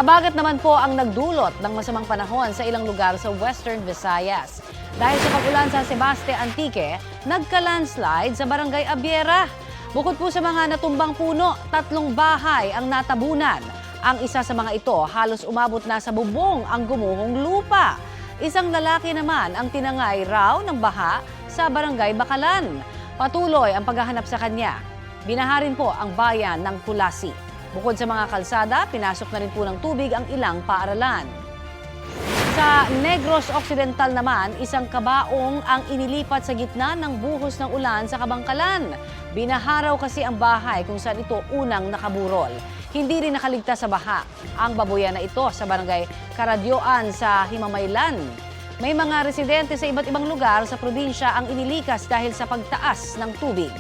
Habagat naman po ang nagdulot ng masamang panahon sa ilang lugar sa Western Visayas. Dahil sa pag-ulan sa Sebaste Antique, nagka-landslide sa Barangay Abiera. Bukod po sa mga natumbang puno, 3 bahay ang natabunan. Ang isa sa mga ito halos umabot na sa bubong ang gumuhong lupa. Isang lalaki naman ang tinangay raw ng baha sa Barangay Bakalan. Patuloy ang paghahanap sa kanya. Binaha rin po ang bayan ng Kulasi. Bukod sa mga kalsada, pinasok na rin po ng tubig ang ilang paaralan. Sa Negros Occidental naman, isang kabaong ang inilipat sa gitna ng buhos ng ulan sa Kabangkalan. Binaharaw kasi ang bahay kung saan ito unang nakaburol. Hindi rin nakaligtas sa baha ang babuyan na ito sa Barangay Karadyoan sa Himamaylan. May mga residente sa iba't ibang lugar sa probinsya ang inilikas dahil sa pagtaas ng tubig.